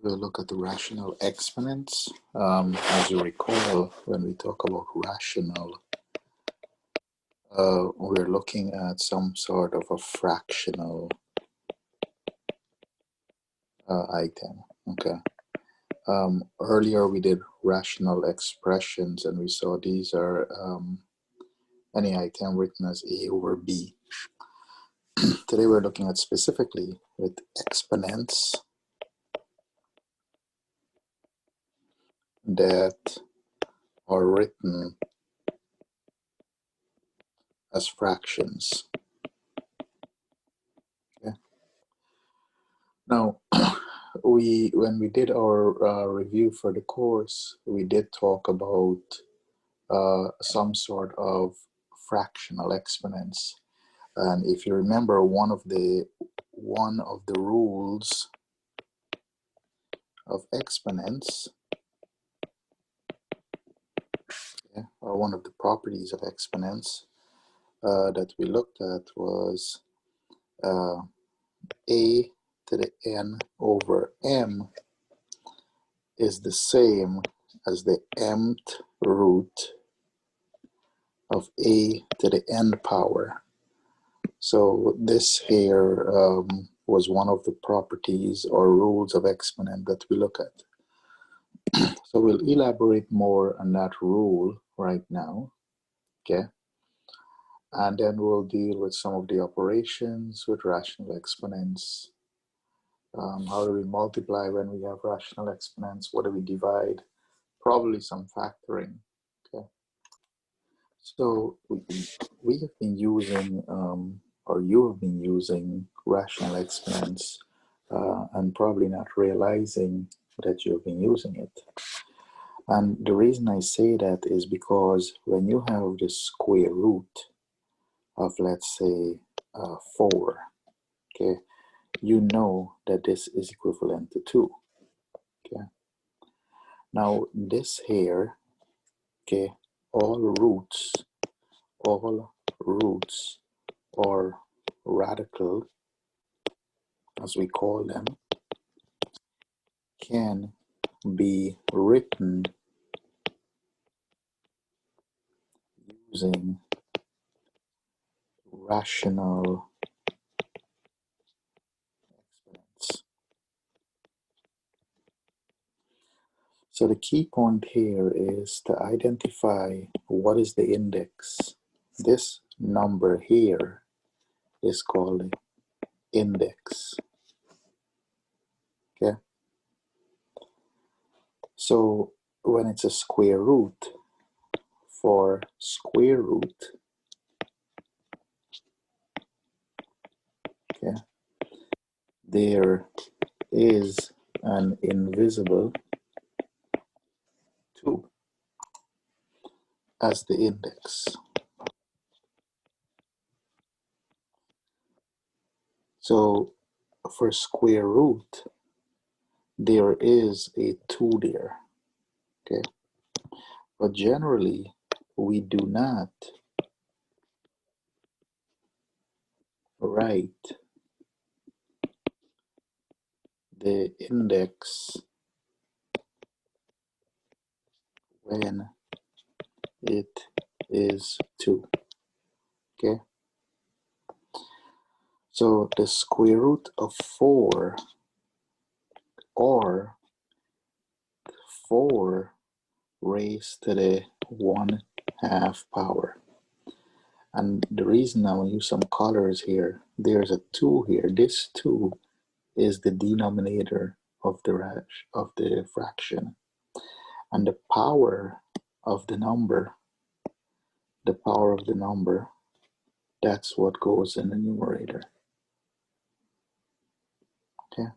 We'll look at the rational exponents. As you recall, when we talk about rational, we're looking at some sort of a fractional item. Okay. Earlier we did rational expressions, and we saw these are any item written as A over B. Today we're looking at specifically with exponents that are written as fractions. Okay. Now, when we did our review for the course, we did talk about some sort of fractional exponents. And if you remember, one of the rules of exponents, or one of the properties of exponents that we looked at was a to the n over m is the same as the mth root of a to the n power. So this here was one of the properties or rules of exponent that we look at. So we'll elaborate more on that rule right now, okay? And then we'll deal with some of the operations with rational exponents. How do we multiply when we have rational exponents? What do we divide? Probably some factoring, okay? So we have been using, or you have been using rational exponents and probably not realizing that you've been using it. And the reason I say that is because when you have the square root of, let's say, 4, okay, you know that this is equivalent to 2, okay? Now this here, okay, all roots or radical, as we call them, can be written using rational exponents. So the key point here is to identify what is the index. This number here is called index. Okay. So when it's a square root, for square root, okay, there is an invisible 2 as the index. So for square root, there is a 2 there, okay? But generally, we do not write the index when it is 2, okay? So the square root of 4 or 4 raised to the 1/2 power. And the reason I'm going to use some colors here, there's a 2 here. This 2 is the denominator of the fraction. And the power of the number, that's what goes in the numerator. Okay?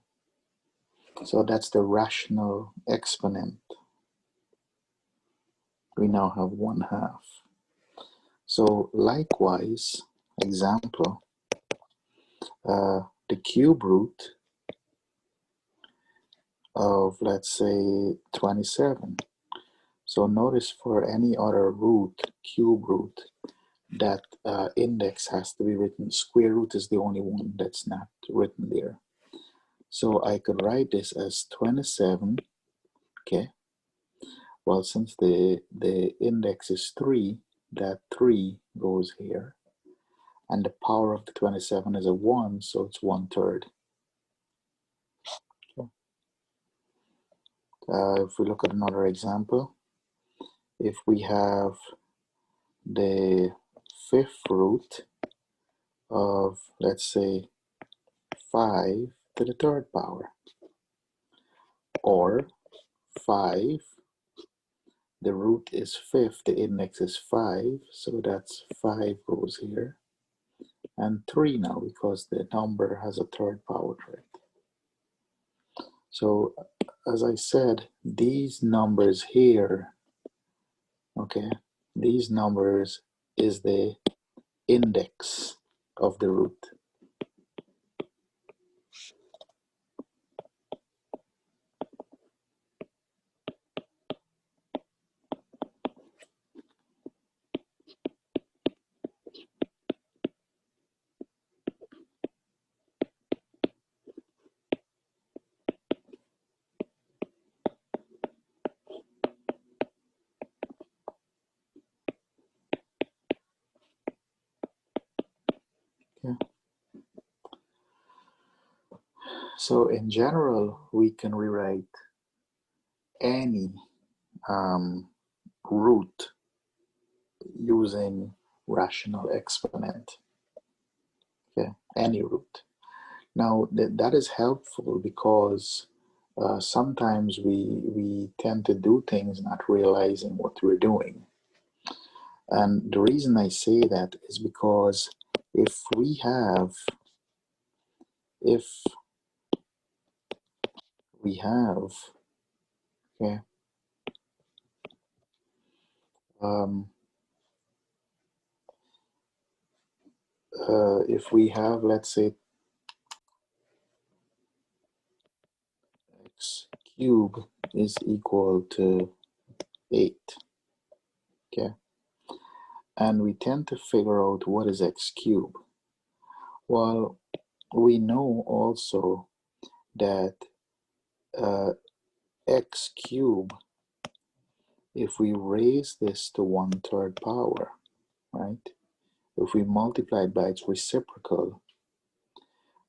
So that's the rational exponent. We now have 1/2. So likewise, example, the cube root of, let's say, 27. So notice for any other root, cube root, that index has to be written. Square root is the only one that's not written there. So I could write this as 27, okay? Well, since the index is 3, that 3 goes here. And the power of the 27 is a 1, so it's 1/3. Okay. If we look at another example, if we have the 5th root of, let's say, 5 to the 3rd power, or 5, the root is 5th, the index is 5, so that's 5 goes here, and 3 now because the number has a 3rd power to it. So as I said, these numbers here, okay, these numbers is the index of the root. Okay. So in general, we can rewrite any root using rational exponent. Okay, any root. Now that is helpful because sometimes we tend to do things not realizing what we're doing. And the reason I say that is because if we have okay, if we have, let's say, x cubed is equal to 8, okay, and we tend to figure out what is x cubed. Well, we know also that x cubed, if we raise this to 1/3 power, right, if we multiply it by its reciprocal,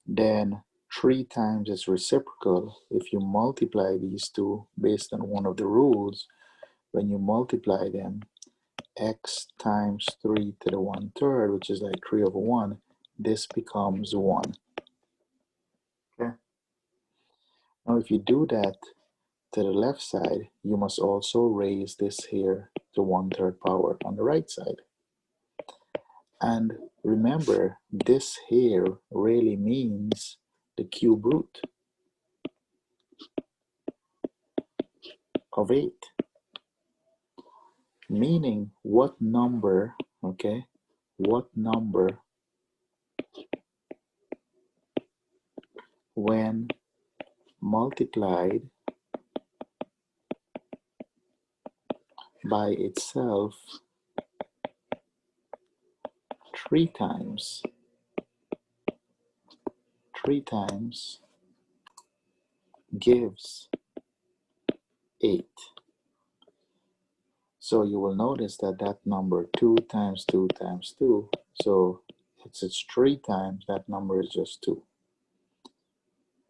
then 3 times its reciprocal, if you multiply these two based on one of the rules, when you multiply them, x times 3 to the 1/3, which is like 3/1, this becomes 1. Okay. Now if you do that to the left side, you must also raise this here to 1/3 power on the right side. And remember, this here really means the cube root of 8. Meaning what number, okay, what number when multiplied by itself 3 times gives 8. So you will notice that that number 2 times 2 times 2, so it's 3 times, that number is just 2.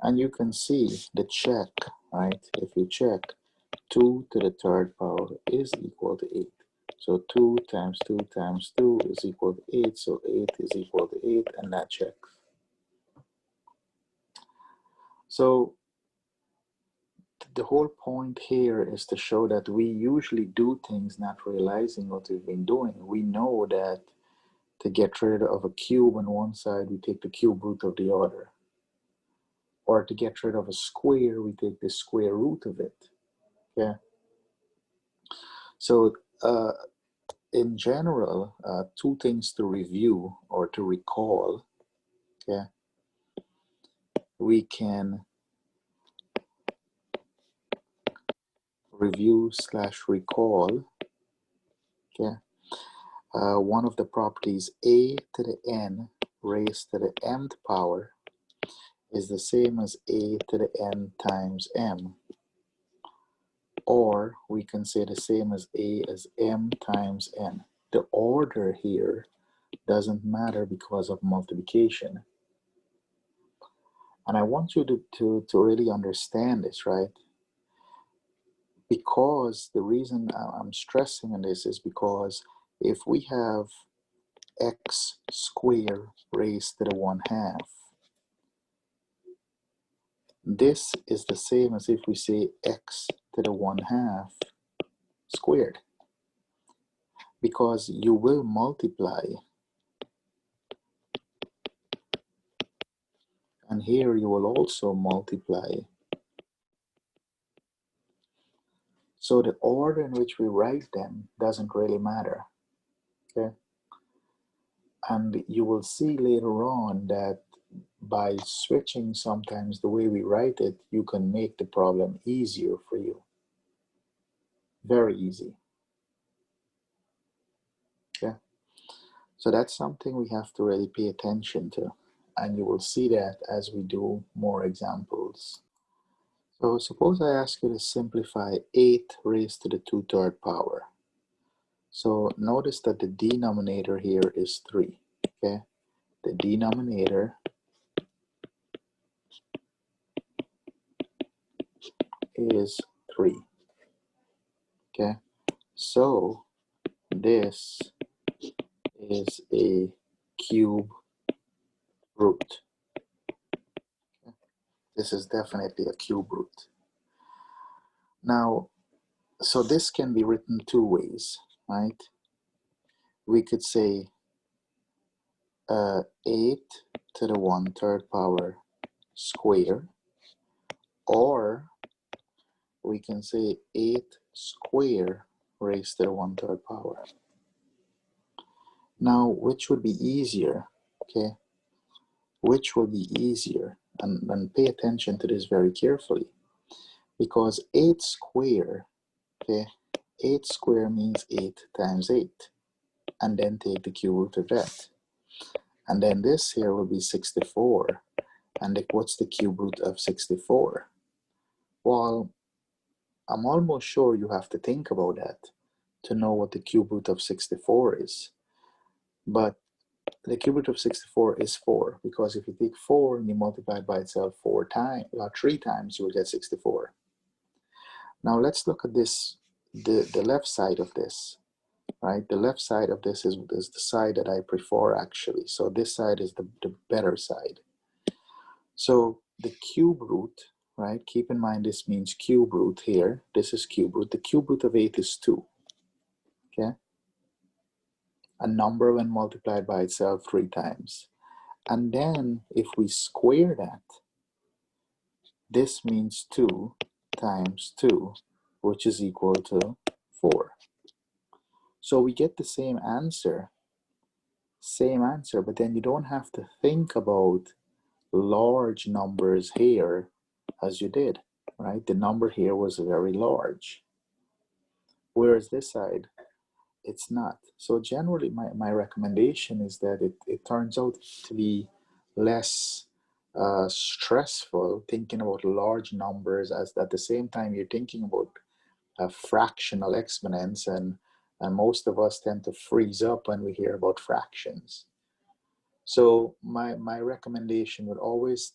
And you can see the check, right? If you check, 2 to the 3rd power is equal to 8. So 2 times 2 times 2 is equal to 8, so 8 is equal to 8, and that checks. So the whole point here is to show that we usually do things not realizing what we've been doing. We know that to get rid of a cube on one side, we take the cube root of the other. Or to get rid of a square, we take the square root of it. Okay. So in general, 2 things to review or to recall. Okay. We can review/recall. Okay. One of the properties a to the n raised to the mth power is the same as a to the n times m. Or we can say the same as a as m times n. The order here doesn't matter because of multiplication. And I want you to really understand this, right? Because the reason I'm stressing on this is because if we have x squared raised to the 1/2, this is the same as if we say x to the 1/2 squared, because you will multiply, and here you will also multiply. So the order in which we write them doesn't really matter, okay? And you will see later on that by switching sometimes the way we write it, you can make the problem easier for you. Very easy, okay? So that's something we have to really pay attention to. And you will see that as we do more examples. So suppose I ask you to simplify 8 raised to the 2/3 power. So notice that the denominator here is 3, okay? The denominator is 3, okay? So this is a cube root. Okay? This is definitely a cube root. Now, so this can be written 2 ways, right? We could say 8 to the 1/3 power square, or we can say 8 square raised to the 1/3 power. Now, which would be easier, okay? Which will be easier? And pay attention to this very carefully, because 8 square, okay, 8 square means 8 times 8, and then take the cube root of that. And then this here will be 64, and what's the cube root of 64? Well, I'm almost sure you have to think about that to know what the cube root of 64 is. But the cube root of 64 is 4, because if you take 4 and you multiply it by itself 3 times, you will get 64. Now let's look at this, the left side of this, right? The left side of this is the side that I prefer, actually. So this side is the better side. So the cube root, right? Keep in mind this means cube root here. This is cube root. The cube root of 8 is 2, okay? A number when multiplied by itself 3 times. And then if we square that, this means 2 times 2, which is equal to 4. So we get the same answer, but then you don't have to think about large numbers here as you did, right? The number here was very large. Whereas this side, it's not. So generally my recommendation is that it turns out to be less stressful thinking about large numbers, as at the same time you're thinking about fractional exponents, and most of us tend to freeze up when we hear about fractions. So my recommendation would always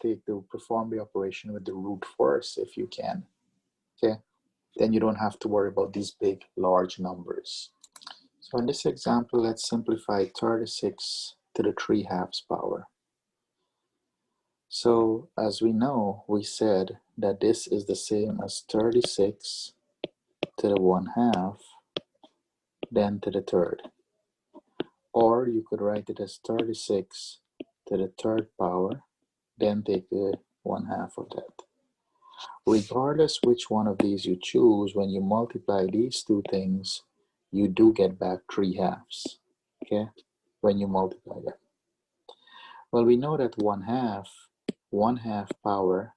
perform the operation with the root first if you can, okay? Then you don't have to worry about these big, large numbers. So in this example, let's simplify 36 to the 3/2 power. So as we know, we said that this is the same as 36 to the 1/2, then to the third. Or you could write it as 36 to the 3rd power, then take the 1/2 of that. Regardless which one of these you choose, when you multiply these two things, you do get back 3/2, okay? When you multiply that. Well, we know that 1/2 power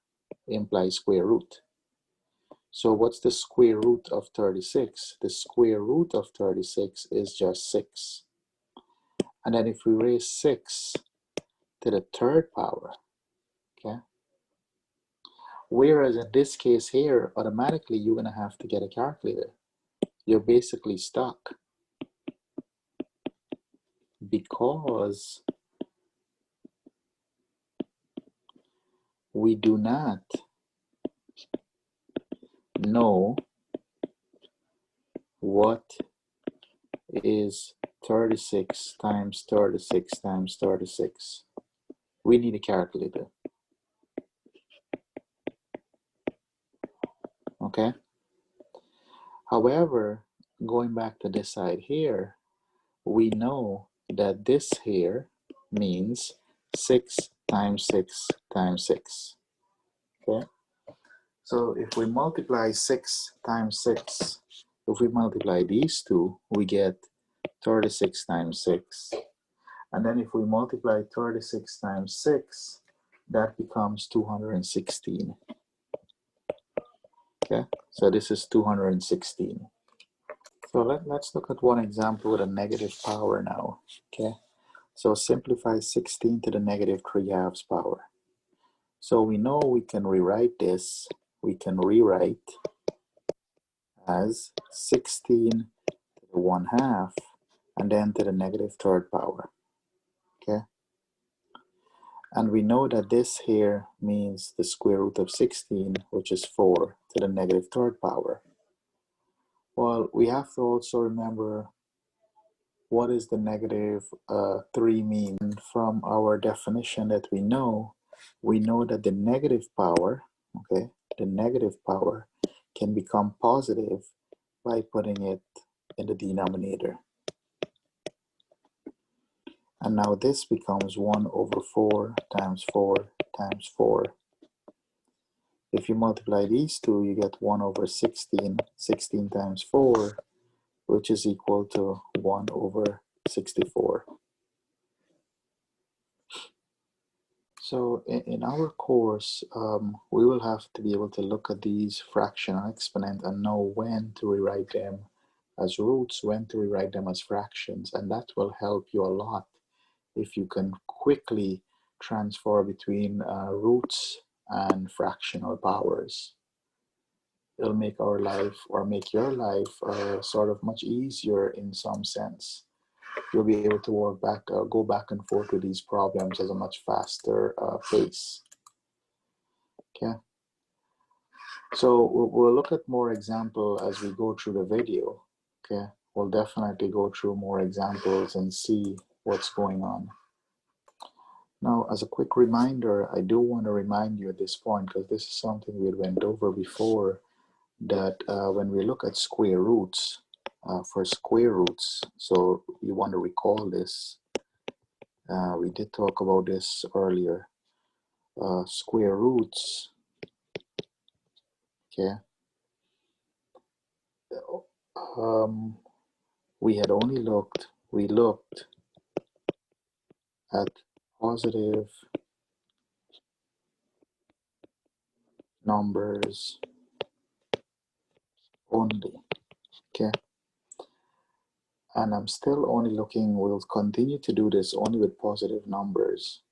implies square root. So what's the square root of 36? The square root of 36 is just 6. And then if we raise 6 to the 3rd power, okay, Whereas in this case here, automatically you're going to have to get a calculator. You're basically stuck because we do not know what is 36 times 36 times 36. We need a calculator. Okay? However, going back to this side here, we know that this here means 6 times 6 times 6. Okay? So if we multiply 6 times 6, if we multiply these two, we get 36 times 6. And then if we multiply 36 times 6, that becomes 216. Okay, so this is 216. So let's look at one example with a negative power now. Okay, so simplify 16 to the negative 3/2 power. So we know we can rewrite this, we can rewrite as 16 to the 1/2 and then to the negative 3rd power. Okay, and we know that this here means the square root of 16, which is 4 to the negative 3rd power. Well, we have to also remember what is the negative 3 mean. From our definition that we know that the negative power, okay, the negative power can become positive by putting it in the denominator. And now this becomes 1 over 4 times 4 times 4. If you multiply these two, you get 1 over 16, 16 times 4, which is equal to 1 over 64. So in our course, we will have to be able to look at these fractional exponent and know when to rewrite them as roots, when to rewrite them as fractions, and that will help you a lot if you can quickly transfer between roots and fractional powers. It'll make our life, or make your life, sort of much easier in some sense. You'll be able to work back, go back and forth with these problems at a much faster pace. Okay. So we'll look at more example as we go through the video. Okay. We'll definitely go through more examples and see what's going on. Now, as a quick reminder, I do want to remind you at this point, because this is something we went over before, that when we look at square roots, for square roots, so you want to recall this, we did talk about this earlier, square roots, okay, we looked at positive numbers only, okay, and I'm still only looking, we'll continue to do this only with positive numbers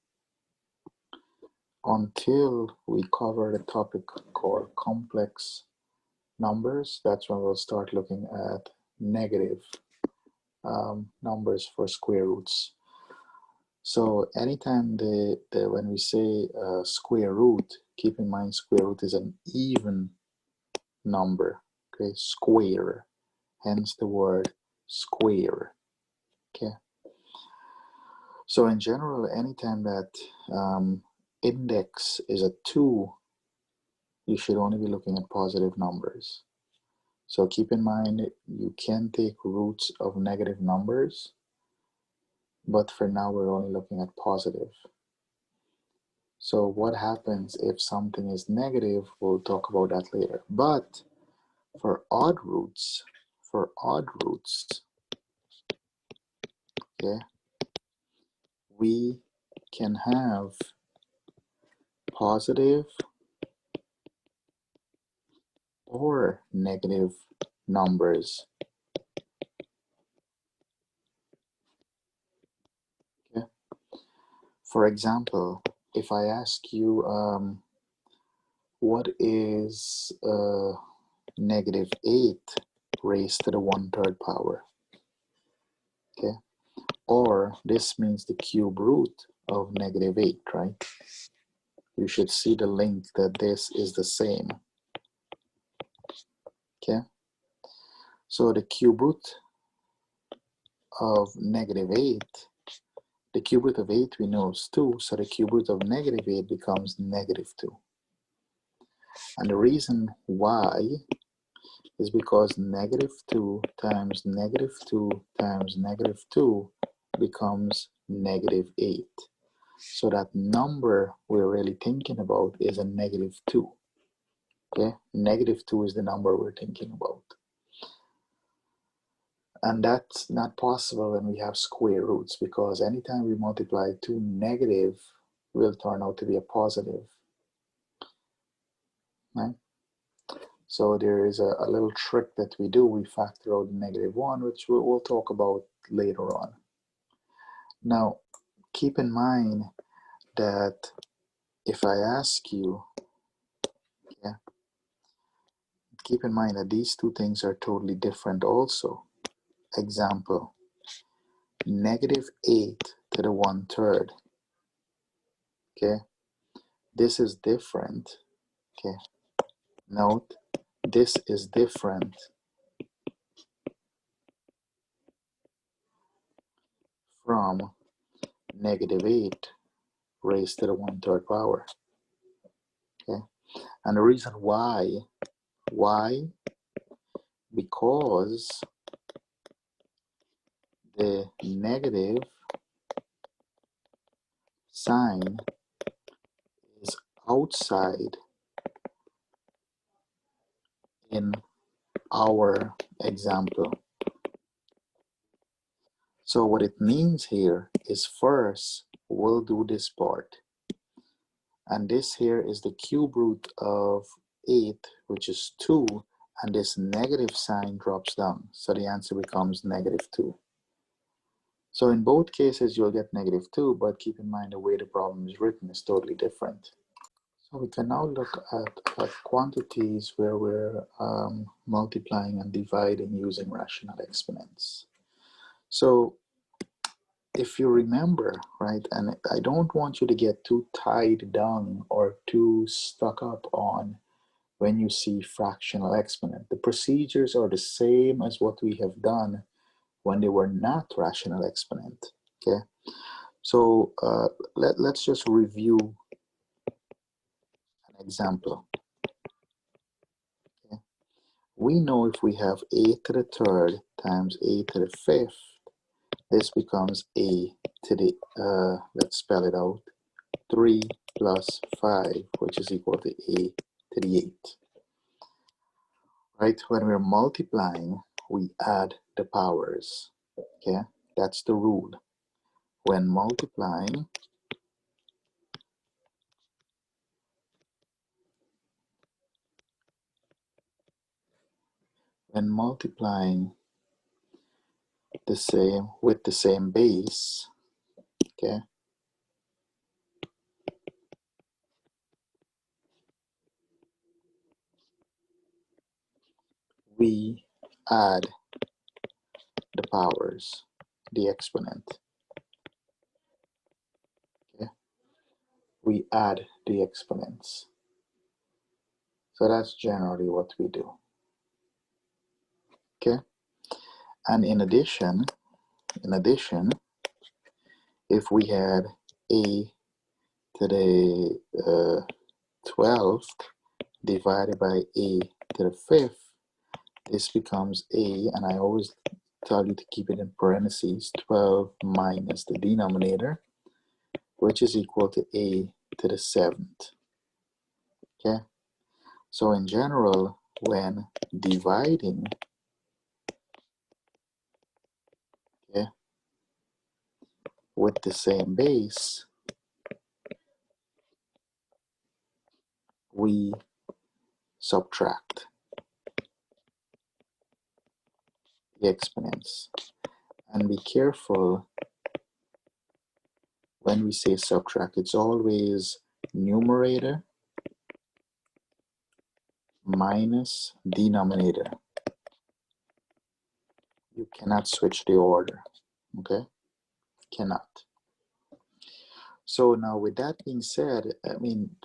until we cover the topic called complex numbers. That's when we'll start looking at negative numbers for square roots. So anytime when we say square root, keep in mind square root is an even number, okay, square, hence the word square, okay. So in general, anytime that index is a 2, you should only be looking at positive numbers. So keep in mind, you can take roots of negative numbers, but for now we're only looking at positive. So what happens if something is negative, we'll talk about that later. But for odd roots, okay, we can have positive or negative numbers. Okay. For example, if I ask you what is negative 8 raised to the 1/3 power? Okay, or this means the cube root of negative 8, right? You should see the link that this is the same. Okay, so the cube root of negative 8, the cube root of 8 we know is 2, so the cube root of negative 8 becomes negative 2. And the reason why is because negative 2 times negative 2 times negative 2 becomes negative 8. So that number we're really thinking about is a negative 2. Okay, negative 2 is the number we're thinking about. And that's not possible when we have square roots, because anytime we multiply two negative will turn out to be a positive, right? So there is a little trick that we do. We factor out negative 1, which we'll talk about later on. Now, keep in mind that if I ask you, yeah, keep in mind that these two things are totally different also. Example, negative 8 to the 1/3. Okay, this is different. Okay, note, this is different from negative 8 raised to the 1/3 power. Okay, and the reason why, because the negative sign is outside in our example. So what it means here is, first we'll do this part, and this here is the cube root of 8, which is 2, and this negative sign drops down, so the answer becomes negative 2. So in both cases you'll get negative 2, but keep in mind the way the problem is written is totally different. So we can now look at quantities where we're multiplying and dividing using rational exponents. So if you remember, right, and I don't want you to get too tied down or too stuck up on when you see fractional exponent. The procedures are the same as what we have done when they were not rational exponent, okay? So let's just review an example. Okay? We know if we have a to the 3rd times a to the 5th, this becomes a to the, let's spell it out, 3 plus 5, which is equal to a to the 8. Right? When we're multiplying, we add the powers. Okay? That's the rule. When multiplying, the same with the same base, okay, we add the powers, the exponent. Okay, we add the exponents. So that's generally what we do. Okay, and in addition, if we had a to the 12th divided by a to the 5th, this becomes a, and I always tell you to keep it in parentheses, 12 minus the denominator, which is equal to a to the 7th. Okay, so in general, when dividing, okay, with the same base, we subtract the exponents. And be careful when we say subtract, it's always numerator minus denominator. You cannot switch the order, okay? Cannot. So now with that being said, I mean,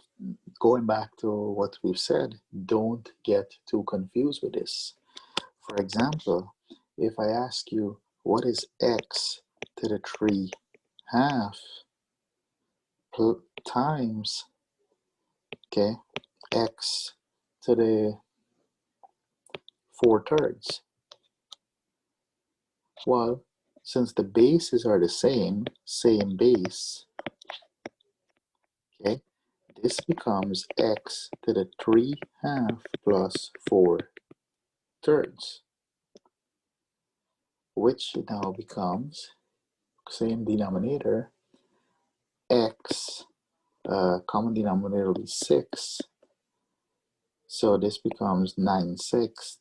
going back to what we've said, don't get too confused with this. For example, if I ask you, what is x to the 3 half times, okay, x to the 4 thirds? Well, since the bases are the same base, okay, this becomes x to the 3 half plus 4 thirds, which now becomes, same denominator, x, common denominator will be 6, so this becomes 9/6,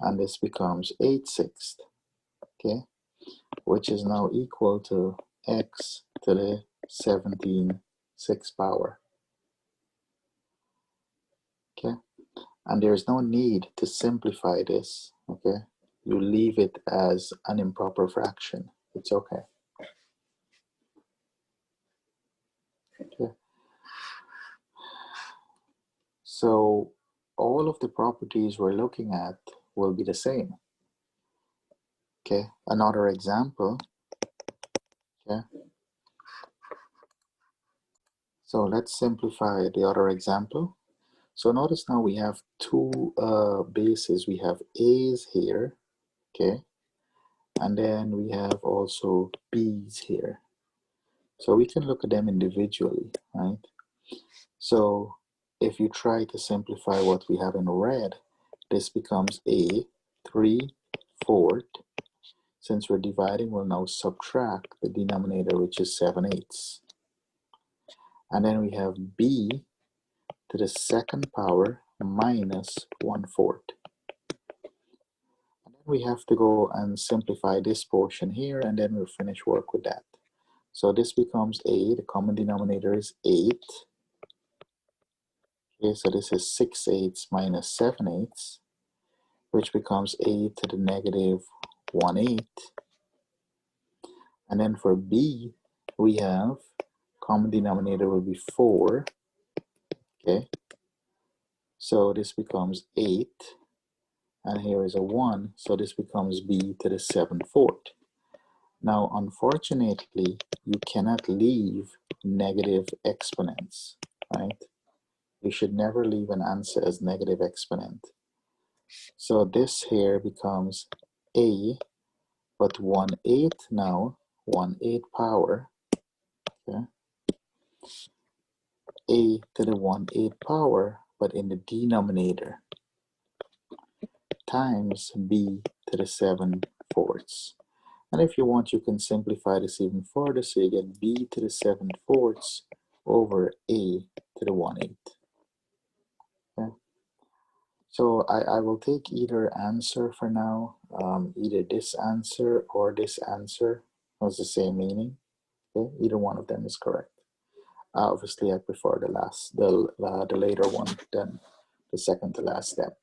and this becomes 8/6, okay, which is now equal to x to the 17/6 power, okay, and there's no need to simplify this, okay, you leave it as an improper fraction, it's okay. Okay. So all of the properties we're looking at will be the same. Okay, another example. Okay, so let's simplify the other example. So notice now we have two bases. We have A's here, okay, and then we have also B's here. So we can look at them individually, right? So if you try to simplify what we have in red, this becomes A 3/4. Since we're dividing, we'll now subtract the denominator, which is 7/8. And then we have b to the 2nd power minus 1/4. And then we have to go and simplify this portion here, and then we'll finish work with that. So this becomes a, the common denominator is 8. Okay, so this is 6/8 minus 7/8, which becomes a to the negative 1/8. And then for b, we have common denominator will be 4. Okay, so this becomes 8, and here is a 1, so this becomes b to the 7/4. Now, unfortunately, you cannot leave negative exponents, right? You should never leave an answer as negative exponent. So this here becomes a, but 1/8 now, 1/8 power, okay? A to the 1/8 power, but in the denominator, times b to the 7/4. And if you want, you can simplify this even further, so you get b to the 7/4 over a to the 1/8. Okay? So I will take either answer for now. Either this answer or this answer has the same meaning. Okay? Either one of them is correct. Obviously, I prefer the later one than the second to last step.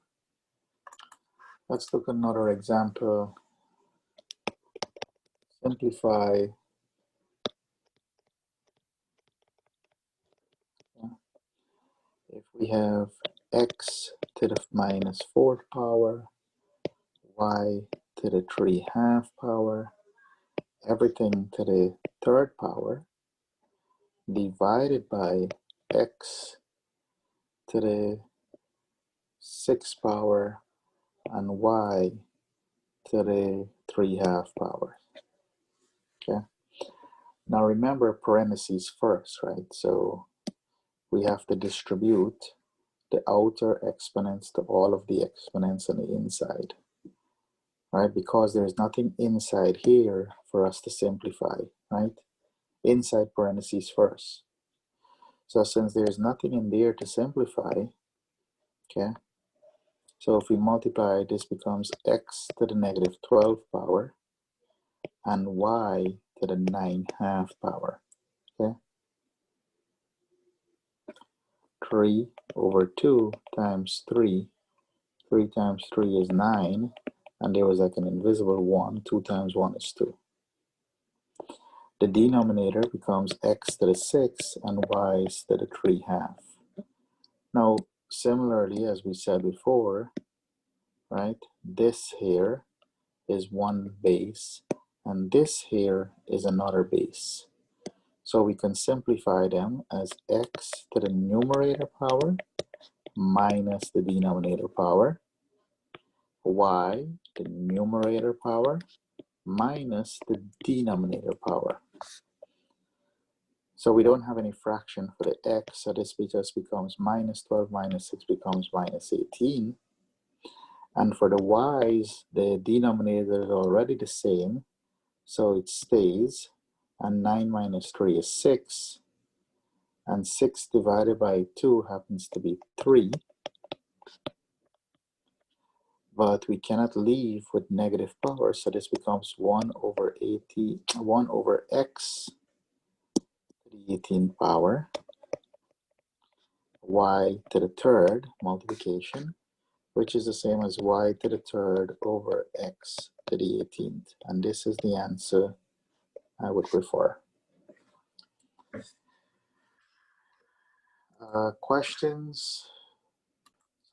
Let's look at another example. Simplify. If we have x to the minus 4th power, y to the 3/2 power, everything to the 3rd power, divided by x to the 6th power and y to the 3/2 power. Okay. Now remember parentheses first, right? So we have to distribute the outer exponents to all of the exponents on the inside, right? Because there's nothing inside here for us to simplify, right? Inside parentheses first. So since there's nothing in there to simplify, okay, so if we multiply, this becomes x to the negative 12 power and y to the 9/2 power, okay? 3 over 2 times 3. 3 times 3 is 9. And there was like an invisible 1. 2 times 1 is 2. The denominator becomes x to the 6 and y to the 3/2. Now, similarly, as we said before, right, this here is one base, and this here is another base. So we can simplify them as x to the numerator power minus the denominator power, y to the numerator power minus the denominator power. So we don't have any fraction for the x, so this just becomes minus 12 minus 6 becomes minus 18. And for the y's, the denominator is already the same, so it stays. And 9 minus 3 is 6. And 6 divided by 2 happens to be 3. But we cannot leave with negative power, so this becomes 1 over x to the 18th power, y to the 3rd multiplication, which is the same as y to the 3rd over x to the 18th. And this is the answer I would prefer. Questions?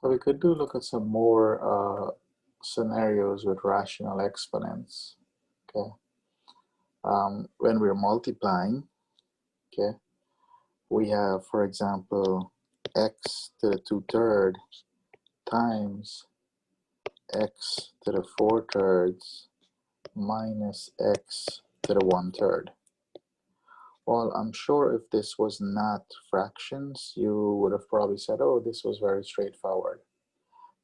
So we could look at some more scenarios with rational exponents. Okay. When we're multiplying, okay, we have, for example, x to the 2/3 times x to the 4/3 minus x to the 1/3. Well, I'm sure if this was not fractions, you would have probably said, oh, this was very straightforward.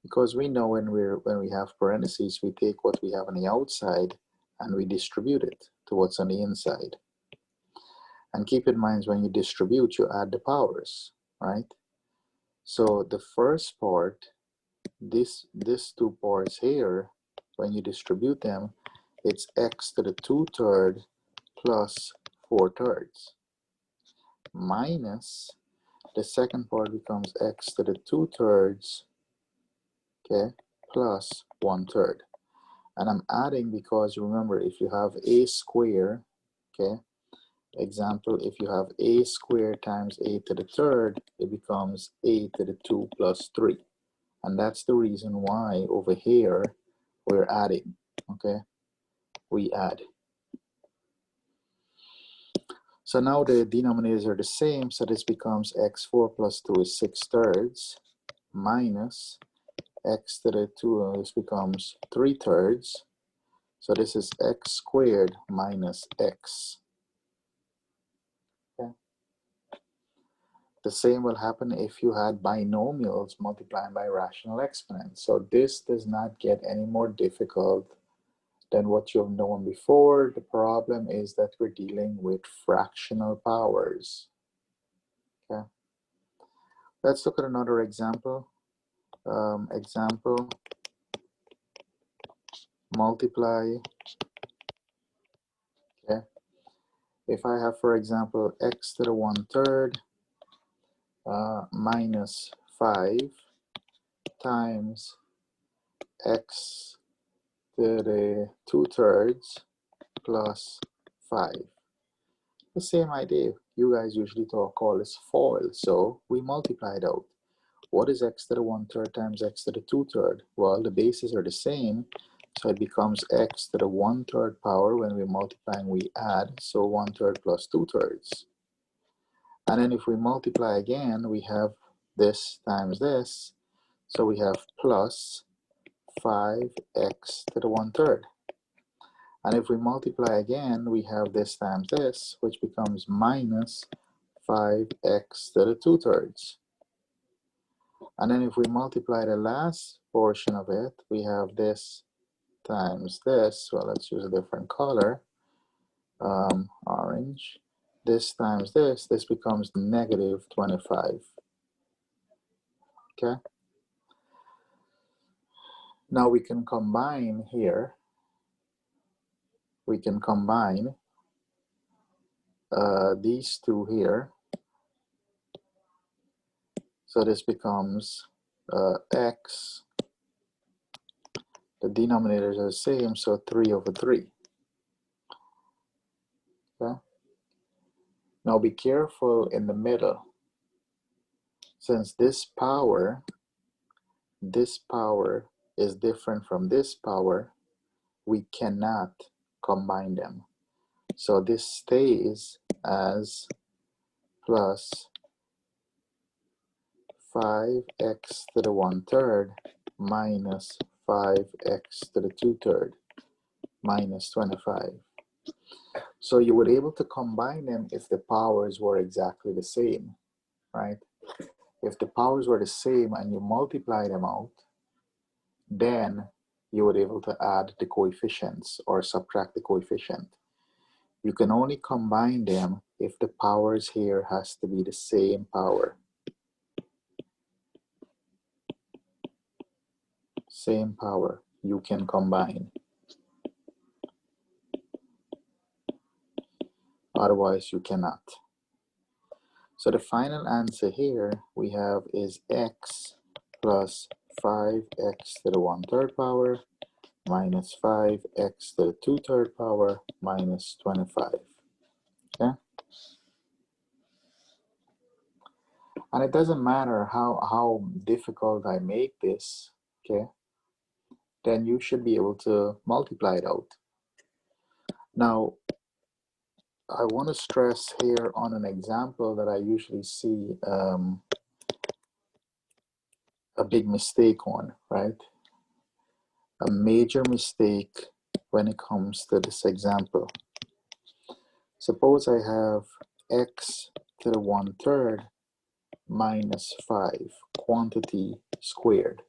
Because we know when we have parentheses, we take what we have on the outside and we distribute it to what's on the inside. And keep in mind, when you distribute, you add the powers, right? So the first part, these two parts here, when you distribute them, it's x to the 2/3 plus 4/3 minus the second part becomes x to the 2/3, okay, plus 1/3. And I'm adding because remember, if you have a square, okay, example, if you have a squared times a to the 3rd, it becomes a to the 2 plus 3. And that's the reason why over here we're adding, okay? We add. So now the denominators are the same, so this becomes x4 plus 2 is 6/3 minus x to the 2, this becomes 3/3. So this is x squared minus x. Okay. The same will happen if you had binomials multiplying by rational exponents. So this does not get any more difficult than what you've known before. The problem is that we're dealing with fractional powers. Okay. Let's look at another example. Example, multiply. Okay. If I have, for example, x to the 1/3 minus 5 times x to the 2/3 plus 5. The same idea. You guys usually call this FOIL, so we multiply it out. What is x to the 1/3 times x to the 2/3? Well, the bases are the same, so it becomes x to the 1/3 power. When we're multiplying, we add, so 1/3 plus 2/3. And then if we multiply again, we have this times this, so we have plus 5x to the 1/3. And if we multiply again, we have this times this, which becomes minus 5x to the 2/3. And then if we multiply the last portion of it, we have this times this. Well, let's use a different color, orange. This times this becomes negative 25. Okay. Now we can combine here. We can combine these two here. So this becomes x. The denominators are the same, so 3 over 3. Okay? Now be careful in the middle. Since this power is different from this power, we cannot combine them. So this stays as plus 5x to the 1/3 minus 5x to the 2/3 minus 25. So you were able to combine them if the powers were exactly the same, right? If the powers were the same and you multiply them out, then you were able to add the coefficients or subtract the coefficient. You can only combine them if the powers here has to be the same power. Same power you can combine. Otherwise you cannot. So the final answer here we have is x plus 5x to the 1/3 power minus 5x to the 2/3 power minus 25. Okay? And it doesn't matter how difficult I make this, okay? Then you should be able to multiply it out. Now, I want to stress here on an example that I usually see a big mistake on, right? A major mistake when it comes to this example. Suppose I have x to the 1/3 minus 5, quantity squared.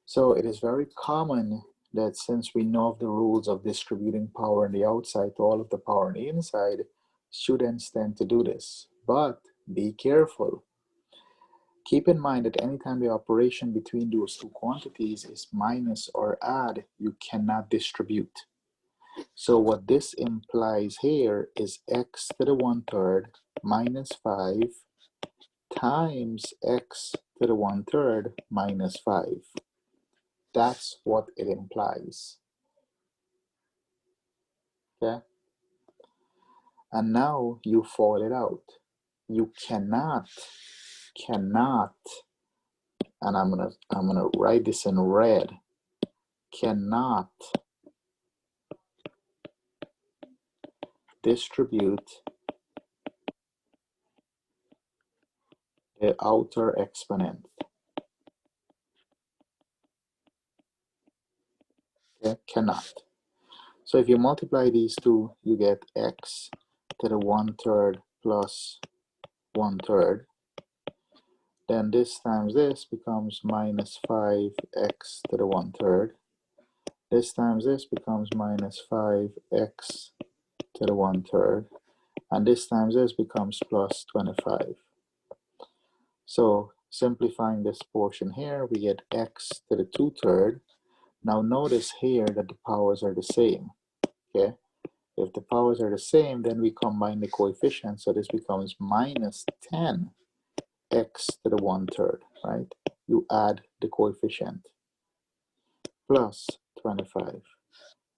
So it is very common that since we know of the rules of distributing power on the outside to all of the power on the inside, students tend to do this. But be careful. Keep in mind that anytime the operation between those two quantities is minus or add, you cannot distribute. So what this implies here is x to the 1/3 minus 5 times x to the 1/3 minus 5. That's what it implies. Okay? And now you fold it out. You cannot, and I'm gonna write this in red, cannot distribute the outer exponent. Okay? Cannot. So if you multiply these two, you get x to the 1/3 plus 1/3. Then this times this becomes minus 5x to the 1/3. This times this becomes minus 5x to the 1/3. And this times this becomes plus 25. So simplifying this portion here, we get x to the 2/3. Now notice here that the powers are the same. Okay? If the powers are the same, then we combine the coefficients. So this becomes minus 10x to the 1/3, right? You add the coefficient plus 25.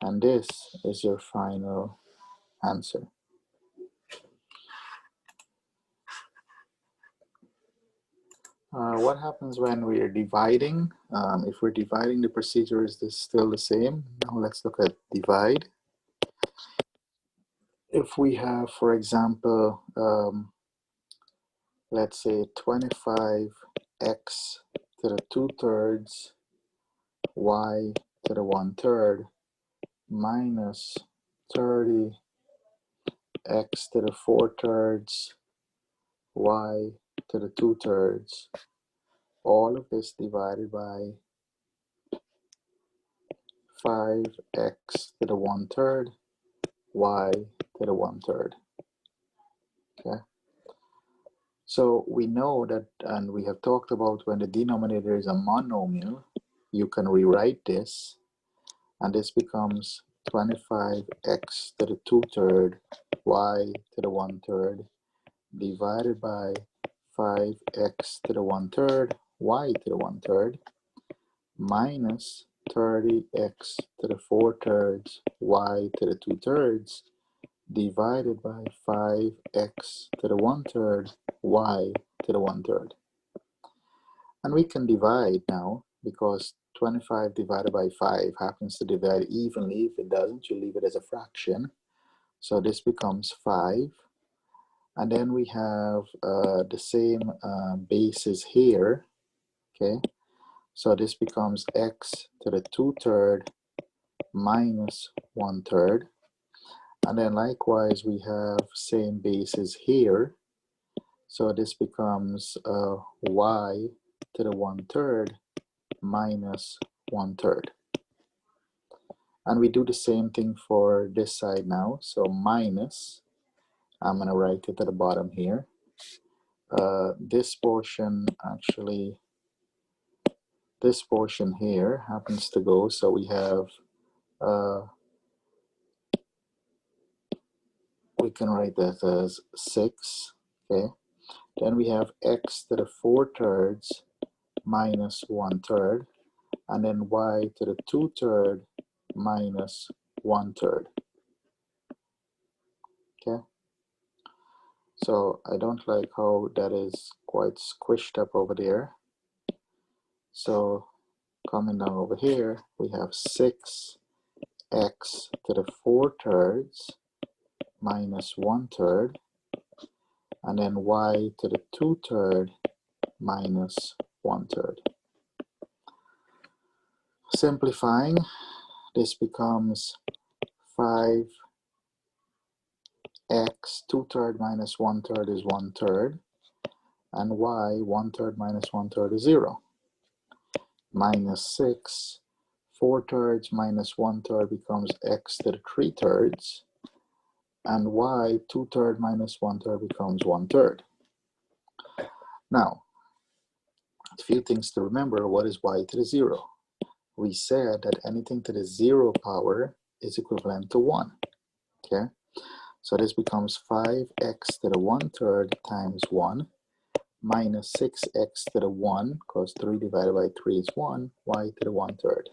And this is your final answer. What happens when we are dividing? If we're dividing, the procedure is still the same. Now let's look at divide. If we have, for example, let's say 25x to the 2/3 y to the 1/3 minus 30x to the 4/3 y to the 2/3, all of this divided by 5x to the 1/3 y to the 1/3. Okay, so we know that, and we have talked about, when the denominator is a monomial, you can rewrite this, and this becomes 25x to the 2/3 y to the 1/3 divided by 5x to the 1/3 y to the 1/3 minus 30x to the 4/3 y to the 2/3 divided by 5x to the 1/3 y to the 1/3. And we can divide now because 25 divided by 5 happens to divide evenly. If it doesn't, you leave it as a fraction. So this becomes 5. And then we have the same bases here, okay? So this becomes x to the 2/3 minus 1/3. And then likewise, we have same bases here. So this becomes y to the 1/3 minus 1/3. And we do the same thing for this side now. So minus, I'm going to write it at the bottom here. This portion actually, this portion here happens to go. So we have, we can write that as 6, okay? Then we have x to the 4/3 minus 1/3, and then y to the 2/3 minus 1/3. Okay, so I don't like how that is quite squished up over there. So coming down over here, we have 6x to the 4/3 minus 1/3, and then y to the 2/3 minus 1/3. Simplifying, this becomes 5x 2/3 minus 1/3 is 1/3, and y 1/3 minus 1/3 is 0. Minus 6, 4/3 minus 1/3 becomes x to the 3/3, and y 2/3 minus 1/3 becomes 1/3. Now, a few things to remember. What is y to the 0? We said that anything to the 0 power is equivalent to 1. Okay, so this becomes 5x to the 1/3 times 1 minus 6x to the 1, because 3 divided by 3 is 1, y to the 1/3.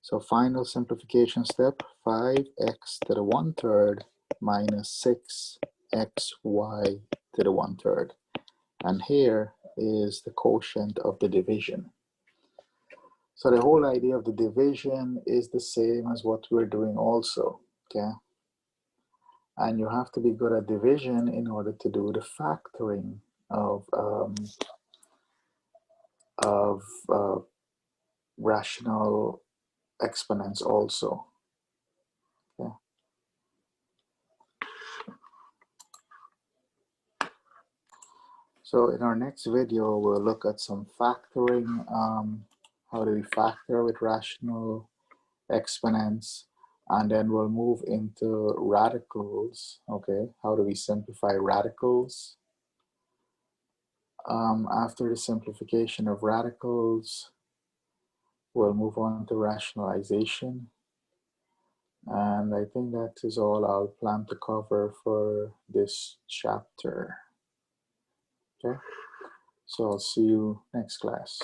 So final simplification step, 5x to the 1/3 minus 6xy to the 1/3. And here is the quotient of the division. So the whole idea of the division is the same as what we're doing also, okay? And you have to be good at division in order to do the factoring of rational exponents also. Okay. So in our next video, we'll look at some factoring. How do we factor with rational exponents? And then we'll move into radicals. Okay, how do we simplify radicals? After the simplification of radicals, we'll move on to rationalization. And I think that is all I'll plan to cover for this chapter. Okay, so I'll see you next class.